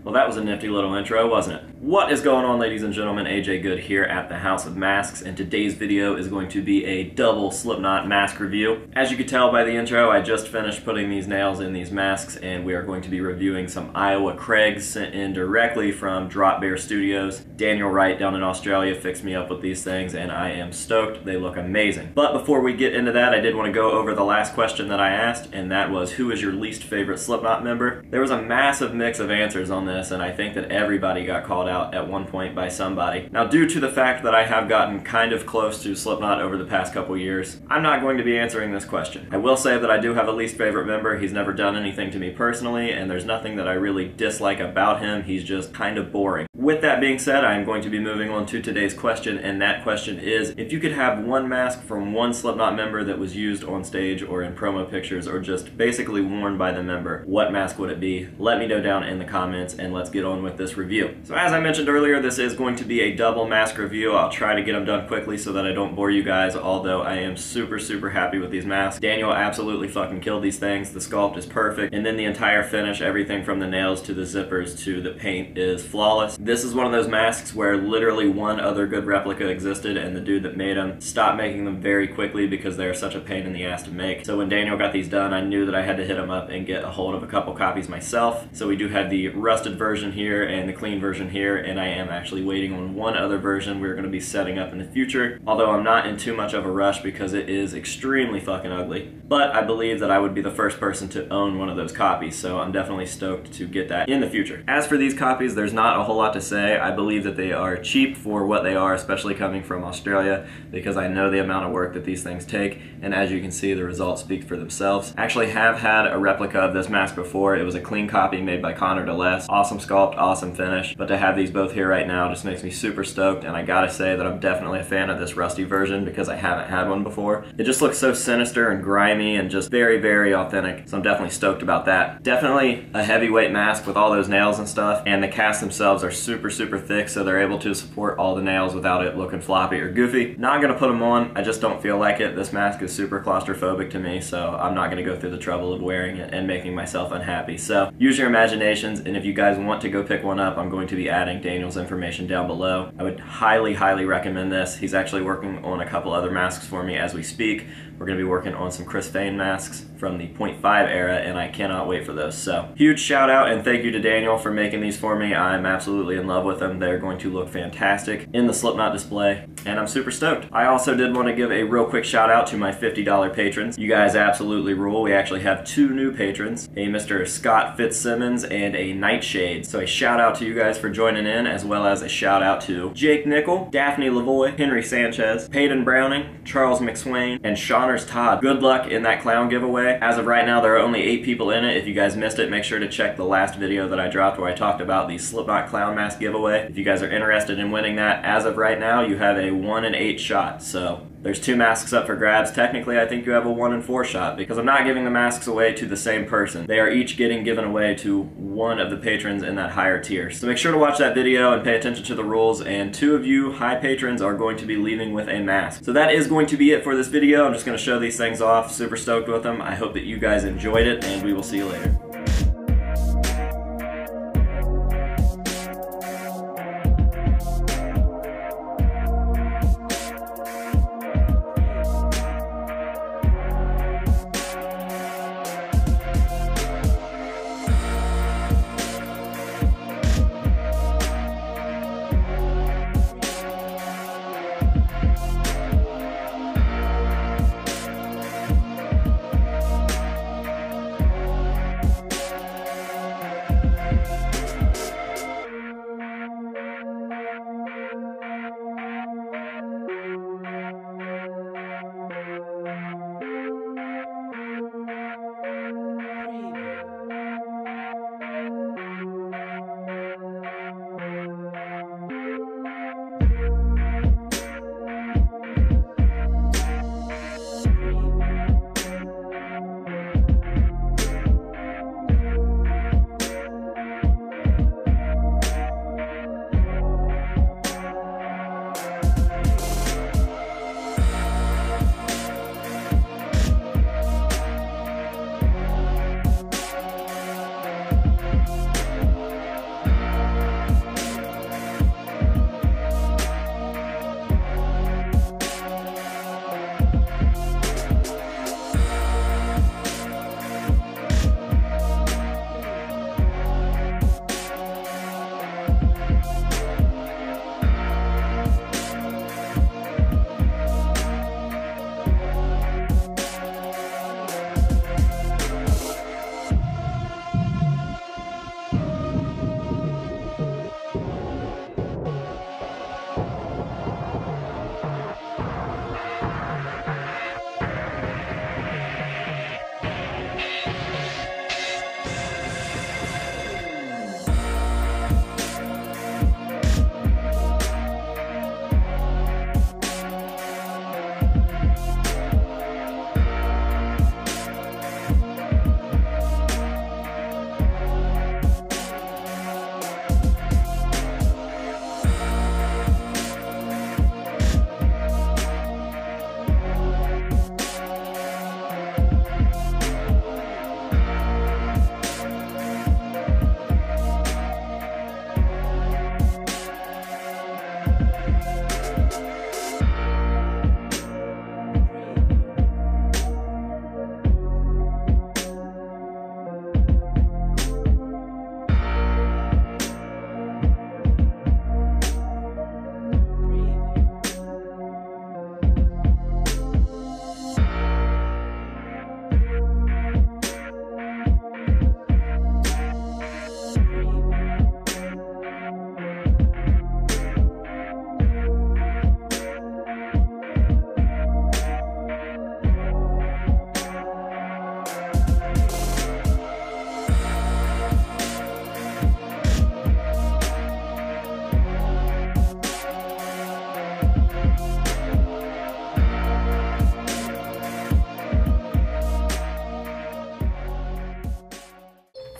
Well, that was a nifty little intro, wasn't it? What is going on, ladies and gentlemen? AJ Good here at the House of Masks, and today's video is going to be a double Slipknot mask review. As you could tell by the intro, I just finished putting these nails in these masks, and we are going to be reviewing some Iowa Craigs sent in directly from Drop Bear Studios. Daniel Wright down in Australia fixed me up with these things, and I am stoked. They look amazing. But before we get into that, I did want to go over the last question that I asked, and that was, who is your least favorite Slipknot member? There was a massive mix of answers on this, and I think that everybody got called out at one point by somebody. Now, due to the fact that I have gotten kind of close to Slipknot over the past couple years, I'm not going to be answering this question. I will say that I do have a least favorite member. He's never done anything to me personally, and there's nothing that I really dislike about him. He's just kind of boring. With that being said, I'm going to be moving on to today's question, and that question is, if you could have one mask from one Slipknot member that was used on stage or in promo pictures or just basically worn by the member, what mask would it be? Let me know down in the comments, and let's get on with this review. So as I mentioned earlier, this is going to be a double mask review. I'll try to get them done quickly so that I don't bore you guys, although I am super happy with these masks. Daniel absolutely fucking killed these things. The sculpt is perfect, and then the entire finish, everything from the nails to the zippers to the paint, is flawless. This is one of those masks where literally one other good replica existed, and the dude that made them stopped making them very quickly because they are such a pain in the ass to make. So when Daniel got these done, I knew that I had to hit him up and get a hold of a couple copies myself. So we do have the rusted version here and the clean version here, and I am actually waiting on one other version we're going to be setting up in the future, although I'm not in too much of a rush because it is extremely fucking ugly. But I believe that I would be the first person to own one of those copies, so I'm definitely stoked to get that in the future. As for these copies, there's not a whole lot to say. I believe that they are cheap for what they are, especially coming from Australia, because I know the amount of work that these things take, and as you can see, the results speak for themselves. I actually have had a replica of this mask before. It was a clean copy made by Connor DeLess. Awesome sculpt, awesome finish, but to have these both here right now just makes me super stoked, and I gotta say that I'm definitely a fan of this rusty version because I haven't had one before. It just looks so sinister and grimy and just very authentic, so I'm definitely stoked about that. Definitely a heavyweight mask with all those nails and stuff, and the casts themselves are super thick, so they're able to support all the nails without it looking floppy or goofy. Not gonna put them on, I just don't feel like it. This mask is super claustrophobic to me, so I'm not gonna go through the trouble of wearing it and making myself unhappy. So use your imaginations, and if you guys want to go pick one up, I'm going to be adding Daniel's information down below. I would highly recommend this. He's actually working on a couple other masks for me as we speak. We're going to be working on some Chris Fane masks from the .5 era, and I cannot wait for those. So huge shout out and thank you to Daniel for making these for me. I'm absolutely in love with them. They're going to look fantastic in the Slipknot display, and I'm super stoked. I also did want to give a real quick shout out to my $50 patrons. You guys absolutely rule. We actually have two new patrons, a Mr. Scott Fitzsimmons and a Nightshade. So a shout out to you guys for joining in, as well as a shout out to Jake Nickel, Daphne Lavoie, Henry Sanchez, Peyton Browning, Charles McSwain, and Shawners Todd. Good luck in that clown giveaway. As of right now, there are only 8 people in it. If you guys missed it, make sure to check the last video that I dropped where I talked about the Slipknot clown mask giveaway. If you guys are interested in winning that, as of right now, you have a 1 in 8 shot. So there's 2 masks up for grabs. Technically, I think you have a 1 in 4 shot because I'm not giving the masks away to the same person. They are each getting given away to one of the patrons in that higher tier. So make sure to watch that video and pay attention to the rules, and 2 of you high patrons are going to be leaving with a mask. So that is going to be it for this video. I'm just going to show these things off. Super stoked with them. I hope that you guys enjoyed it, and we will see you later.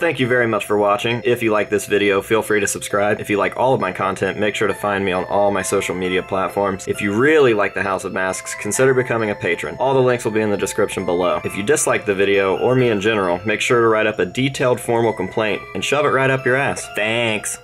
Thank you very much for watching. If you like this video, feel free to subscribe. If you like all of my content, make sure to find me on all my social media platforms. If you really like the House of Masks, consider becoming a patron. All the links will be in the description below. If you dislike the video, or me in general, make sure to write up a detailed formal complaint and shove it right up your ass. Thanks!